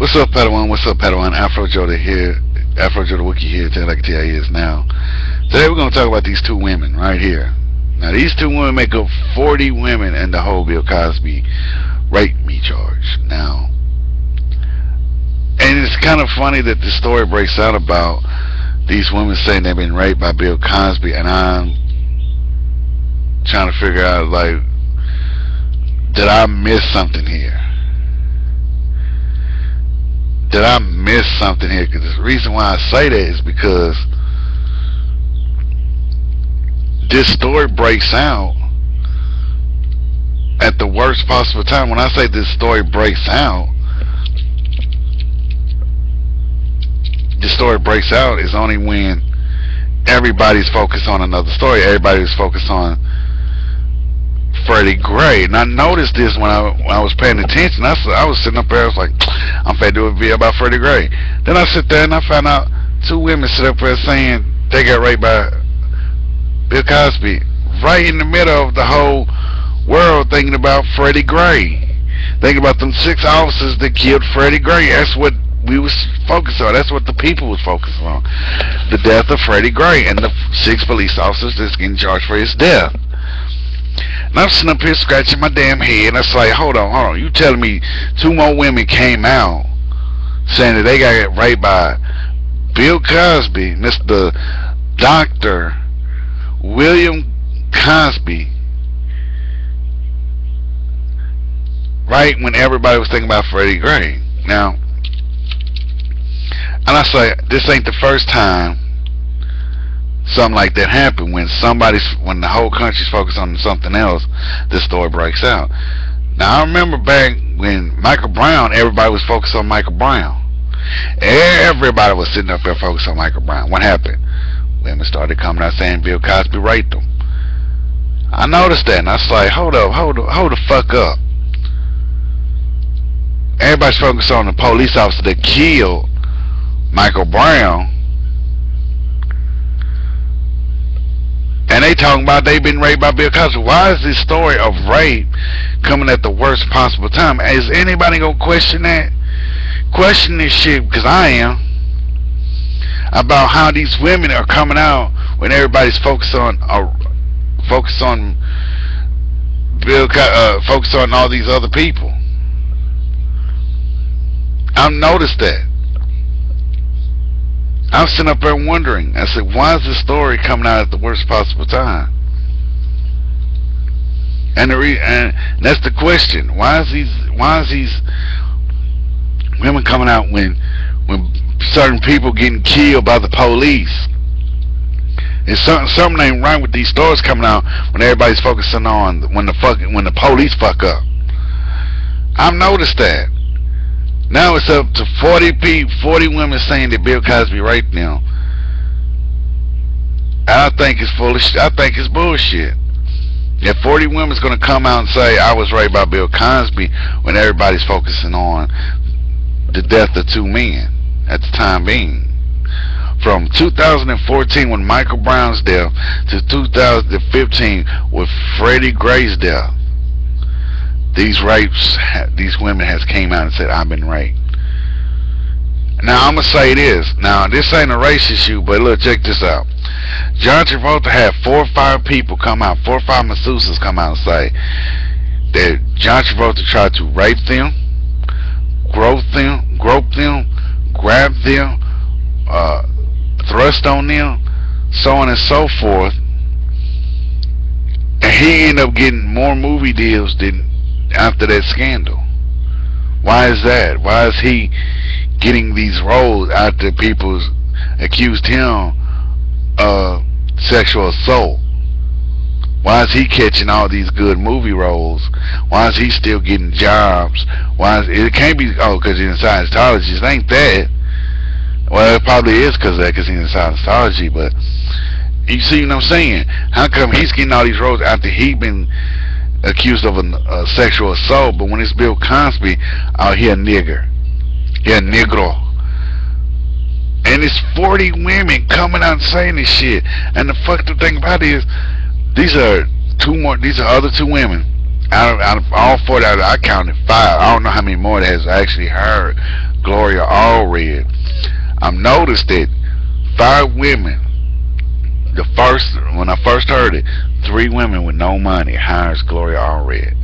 What's up, Padawan? What's up, Padawan? Afro Joda here. Afro Joda Wiki here. Tell like tell you is now. Today we're gonna talk about these two women right here. Now these two women make up 40 women in the whole Bill Cosby rape me charge. Now, and it's kind of funny that the story breaks out about these women saying they've been raped by Bill Cosby, and I'm trying to figure out, like, did I miss something here? Did I miss something here? Because the reason why I say that is because this story breaks out at the worst possible time. When I say this story breaks out, the story breaks out is only when everybody's focused on another story. Everybody's focused on Freddie Gray. And I noticed this when I was paying attention. I was sitting up there, I was like, I'm finna do a video about Freddie Gray. Then I sit there and I found out two women sit up there saying they got raped by Bill Cosby, right in the middle of the whole world thinking about Freddie Gray, thinking about them 6 officers that killed Freddie Gray. That's what we was focused on. That's what the people was focused on. The death of Freddie Gray and the 6 police officers that's getting charged for his death. And I'm sitting up here scratching my damn head, and it's like, hold on. You telling me 2 more women came out saying that they got raped by Bill Cosby, Mr. Dr. William Cosby, right when everybody was thinking about Freddie Gray. Now, and I say, this ain't the first time something like that happened. When the whole country's focused on something else, this story breaks out. Now, I remember back when Michael Brown, everybody was focused on Michael Brown. Everybody was sitting up there focused on Michael Brown. What happened? Women started coming out saying Bill Cosby raped them. I noticed that, and I was like, hold the fuck up. Everybody's focused on the police officer that killed Michael Brown, and they talking about they been raped by Bill Cosby. Why is this story of rape coming at the worst possible time? Is anybody gonna question that? Question this shit, because I am, about how these women are coming out when everybody's focused on Bill, focused on all these other people. I've noticed that. I'm sitting up there wondering. I said, why is this story coming out at the worst possible time? And that's the question. Why is these women coming out when certain people getting killed by the police? It's something ain't right with these stories coming out when everybody's focusing on when the police fuck up. I've noticed that. Now it's up to 40 women saying that Bill Cosby raped them. I think it's full of shit. I think it's bullshit. If 40 women's gonna come out and say I was raped by Bill Cosby when everybody's focusing on the death of 2 men at the time being. From 2014 when Michael Brown's death to 2015 with Freddie Gray's death, these women has came out and said I've been raped. Now I'm gonna say this. Now this ain't a race issue, but look, check this out. John Travolta had 4 or 5 people come out, 4 or 5 masseuses come out and say that John Travolta tried to rape them, grope them, grab them, thrust on them, so on and so forth, and he ended up getting more movie deals than after that scandal. Why is that? Why is he getting these roles after people accused him of sexual assault? Why is he catching all these good movie roles? Why is he still getting jobs? It can't be, because he's in Scientology. It ain't that. Well, it probably is because of that, because he's in Scientology, but you see what I'm saying? How come he's getting all these roles after he been accused of a sexual assault, but when it's Bill Cosby, he a nigger. He a negro. And it's 40 women coming out and saying this shit. And the fucked up thing about it is, these are other 2 women. Out of all 40, I counted 5. I don't know how many more that has actually heard Gloria Allred. I've noticed that 5 women, when I first heard it, 3 women with no money hires Gloria Allred.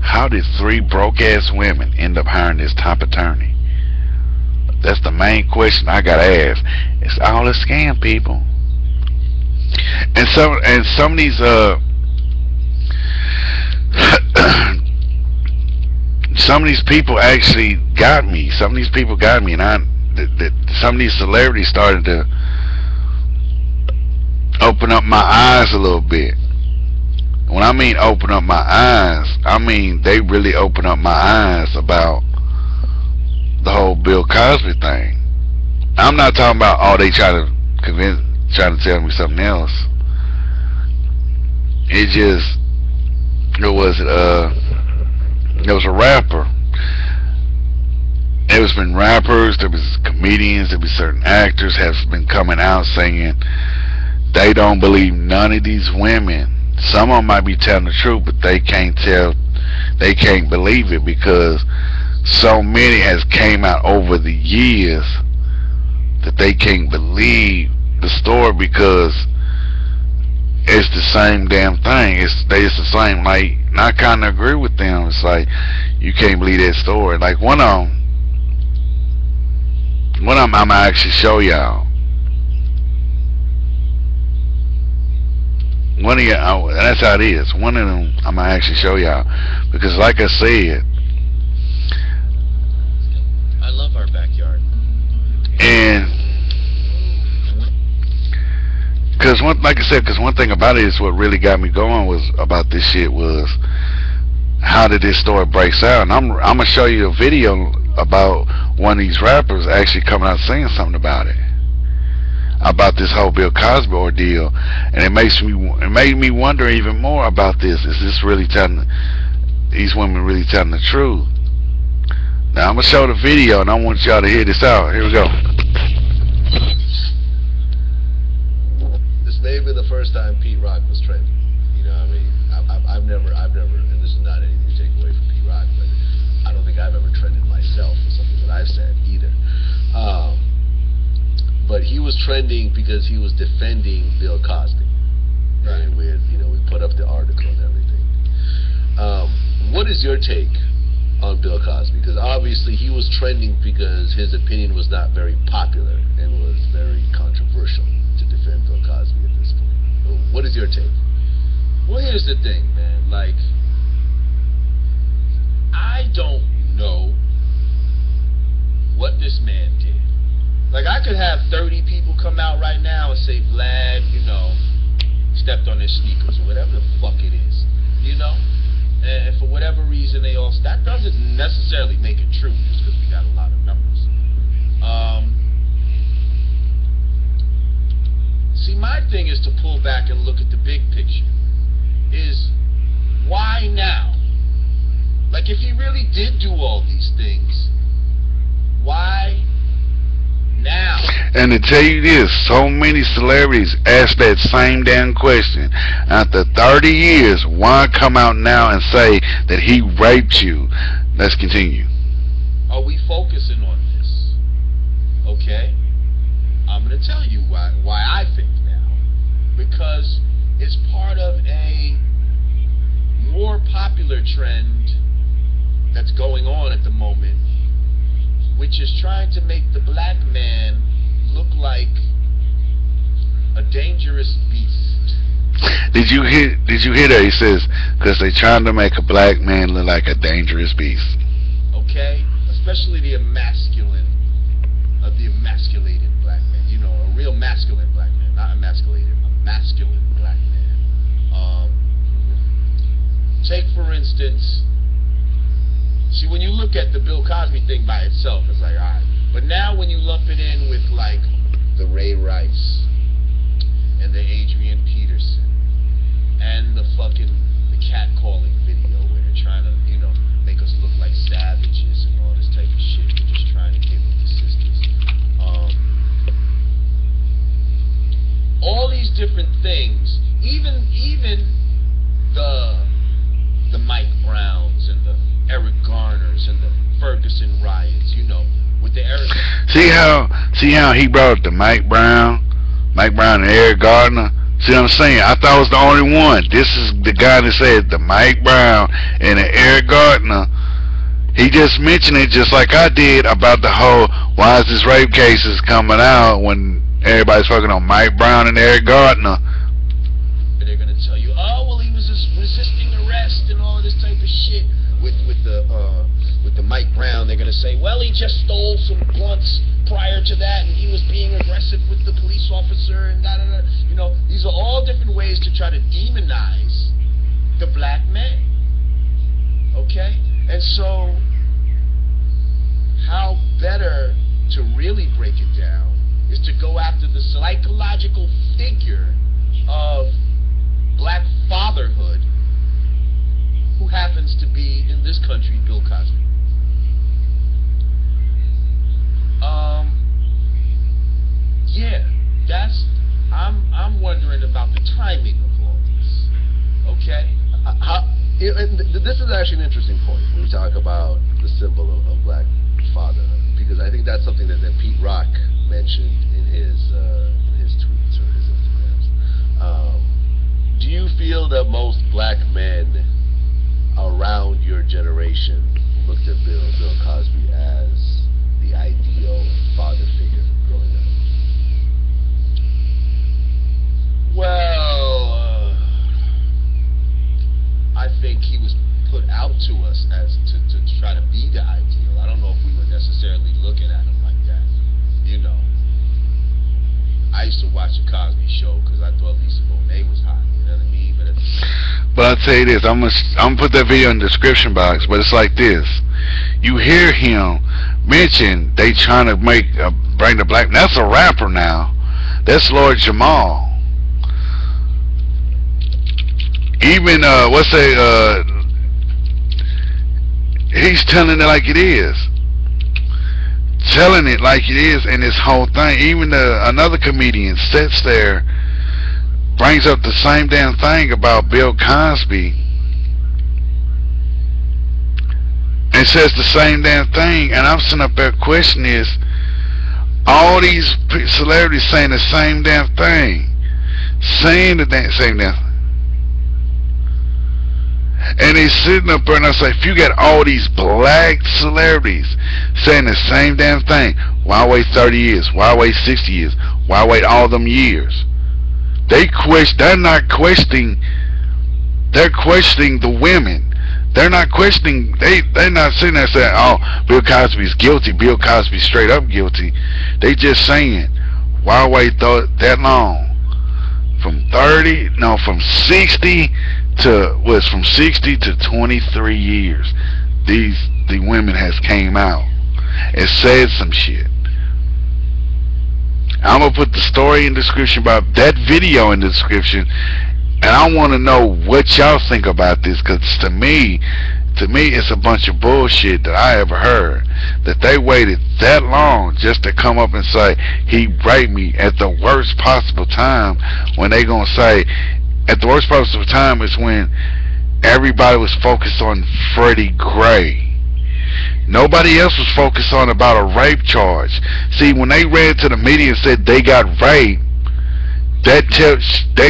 How did 3 broke ass women end up hiring this top attorney? That's the main question I gotta ask. It's all a scam, people. And some of these some of these people actually got me. Some of these people got me, and some of these celebrities started to open up my eyes a little bit. When I mean open up my eyes, I mean they really open up my eyes about the whole Bill Cosby thing. I'm not talking about, oh, they trying to tell me something else. There was a rapper. There's been rappers, there was comedians, there was certain actors have been coming out saying they don't believe none of these women. Some of them might be telling the truth, but they can't believe it because so many has came out over the years that they can't believe the story because it's the same damn thing. It's the same. Like, and I kind of agree with them. It's like you can't believe that story. Like one of them I'm gonna actually show y'all. One of y'all, that's how it is. One of them I'm gonna actually show y'all because, like I said, I love our backyard. And because one thing about it is what really got me going was about this shit was how did this story breaks out. And I'm gonna show you a video about one of these rappers actually coming out saying something about it, about this whole Bill Cosby ordeal, and it made me wonder even more about this. Is this really telling these women really telling the truth? Now I'm gonna show the video, and I want y'all to hear this out. Here we go. This may be the first time Pete Rock was trending. You know what I mean? I've never, and this is not anything to take away from Pete Rock, but I don't think I've ever trended myself for something that I've said either. But he was trending because he was defending Bill Cosby. Right. And we put up the article and everything. What is your take on Bill Cosby? Because obviously he was trending because his opinion was not very popular and was very controversial to defend Bill Cosby at this point. So what is your take? Well, here's the thing, man. Like, I don't know what this man did. Like, I could have 30 people come out right now and say Vlad, stepped on his sneakers or whatever the fuck it is, and for whatever reason that doesn't necessarily make it true just because we got a lot of numbers. See, my thing is to pull back and look at the big picture. Is why now? Like, if he really did do all these things, why now? And to tell you this, so many celebrities ask that same damn question. After 30 years, why come out now and say that he raped you? Let's continue. Are we focusing on this? Okay? I'm going to tell you why I think now. Because it's part of a more popular trend that's going on at the moment, which is trying to make the black man look like a dangerous beast. Did you hear that? He says, because they're trying to make a black man look like a dangerous beast. Okay? Especially the emasculated black man. A real masculine black man. Not emasculated, a masculine black man. Take, for instance, see, when you look at the Bill Cosby thing by itself, it's like, alright. But now when you lump it in with, like, the Ray Rice and the Adrian Peterson and the catcalling video where they're trying to, make us look like savages and all this type of shit. They're just trying to give it to sisters. All these different things, even the Mike Browns and the Eric Garners and the Ferguson riots, with the See how he brought up to Mike Brown and Eric Gardner. See what I'm saying? I thought I was the only one. This is the guy that said the Mike Brown and the Eric Gardner. He just mentioned it just like I did about the whole why is this rape cases coming out when everybody's fucking on Mike Brown and Eric Gardner. They're gonna tell you, oh well, he was just resisting arrest and all this type of shit. With the Mike Brown, they're gonna say, well, he just stole some blunts prior to that, and he was being aggressive with the police officer, and da da da. You know, these are all different ways to try to demonize the black man. Okay, and so how better to really break it down is to go after the psychological figure of black fatherhood, who happens to be in this country Bill Cosby. Yeah, I'm wondering about the timing of all this. Okay, this is actually an interesting point when we talk about the symbol of black fatherhood, because I think that's something that Pete Rock mentioned in his tweets or his Instagrams. Do you feel that most black men around your generation looked at Bill Cosby as the ideal father figure growing up? Well, I think he was put out to us as to try to be the ideal. I don't know if we were necessarily looking at him like that. You know, I used to watch the Cosby Show because I thought Lisa Bonet was hot. You know what I mean? But I'll tell you this, I'm gonna put that video in the description box. But it's like this: you hear him mention they trying to bring the black. That's a rapper now. That's Lord Jamal. Even he's telling it like it is. Telling it like it is, and this whole thing. Even another comedian sits there, brings up the same damn thing about Bill Cosby, and says the same damn thing. And I'm sitting up there questioning is all these celebrities saying the same damn thing, saying the same damn thing. And he's sitting up there, and I say, if you got all these black celebrities saying the same damn thing, why wait 30 years? Why wait 60 years? Why wait all them years? They're not questioning. They're questioning the women. They're not questioning. They're not sitting there saying, "Oh, Bill Cosby's guilty. Bill Cosby's straight up guilty." They just saying, "Why wait that long? From 60 to 23 years, the women has came out and said some shit." I'm gonna put the story in the description about that video in the description, and I want to know what y'all think about this, because to me it's a bunch of bullshit that I ever heard, that they waited that long just to come up and say he raped me at the worst possible time, when they gonna say at the worst possible time is when everybody was focused on Freddie Gray. Nobody else was focused on about a rape charge. See, when they ran to the media and said they got raped, that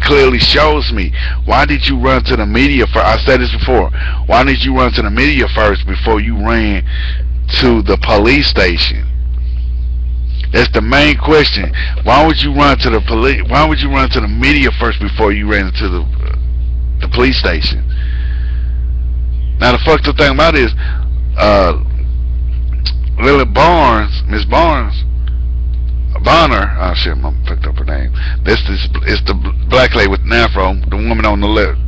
clearly shows me, why did you run to the media first? I said this before. Why did you run to the media first before you ran to the police station? That's the main question. Why would you run to the police? Why would you run to the media first before you ran to the police station? Now the fucked up thing about it is, Lily Barnes, Miss Barnes, Bonner, oh shit, I picked up her name. It's the black lady with the afro, the woman on the left.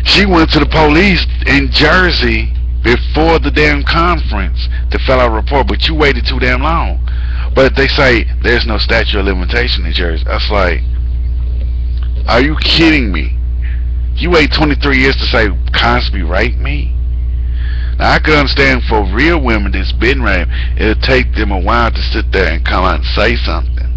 She went to the police in Jersey before the damn conference to fill out a report, but you waited too damn long. But they say there's no statute of limitation in Jersey. That's like, are you kidding me? You wait 23 years to say Cosby raped me? Now I could understand for real women that's been raped, it'll take them a while to sit there and come out and say something.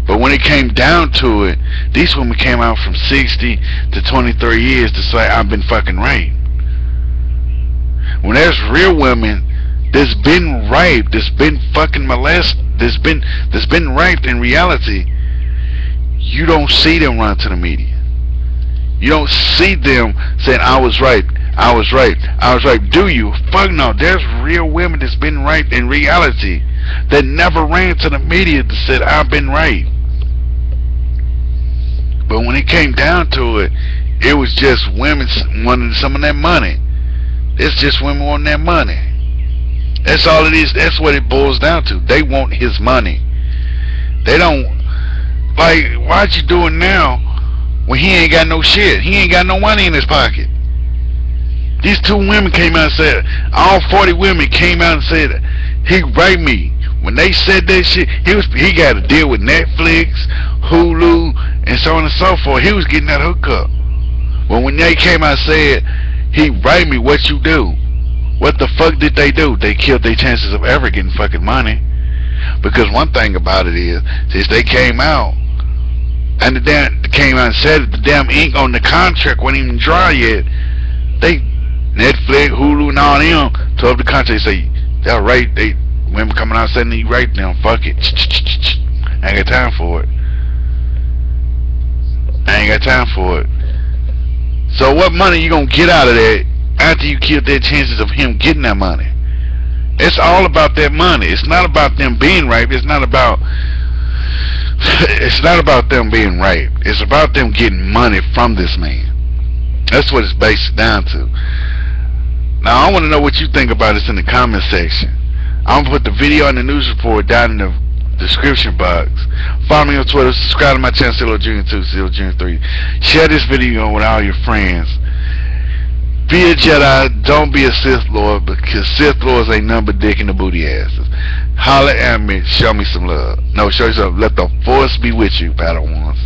But when it came down to it, these women came out from 60 to 23 years to say I've been fucking raped. When there's real women that's been raped, that's been fucking molested, that's been raped in reality, you don't see them run to the media. You don't see them saying, I was raped, I was raped, I was raped. Do you? Fuck no. There's real women that's been raped in reality that never ran to the media that said, I've been raped. But when it came down to it, it was just women wanting some of that money. It's just women wanting that money. That's all it is. That's what it boils down to. They want his money. They don't, like, why'd you do it now when he ain't got no shit? He ain't got no money in his pocket. These 2 women came out and said, all 40 women came out and said, he raped me. When they said that shit, he got to deal with Netflix, Hulu, and so on and so forth. He was getting that hookup. But when they came out and said, he raped me, what you do? What the fuck did they do? They killed their chances of ever getting fucking money. Because one thing about it is, since they came out, and the damn came out and said it, the damn ink on the contract wasn't even dry yet. They, Netflix, Hulu, and all them told the contract, say, they're right, they women coming out saying you right now, fuck it. I ain't got time for it. I ain't got time for it. So what money you gonna get out of that after you killed their chances of him getting that money? It's all about that money. It's not about them being raped. It's not about them being raped. It's about them getting money from this man. That's what it's based down to. Now I want to know what you think about this in the comment section. I'm gonna put the video and the news report down in the description box. Follow me on Twitter, subscribe to my channel, CeeLo Jr. 2, CeeLo Jr. 3. Share this video with all your friends. Be a Jedi, don't be a Sith Lord, because Sith Lords ain't nothing but dick in the booty asses. Holler at me, show me some love. No, show you something. Let the Force be with you, Padawans.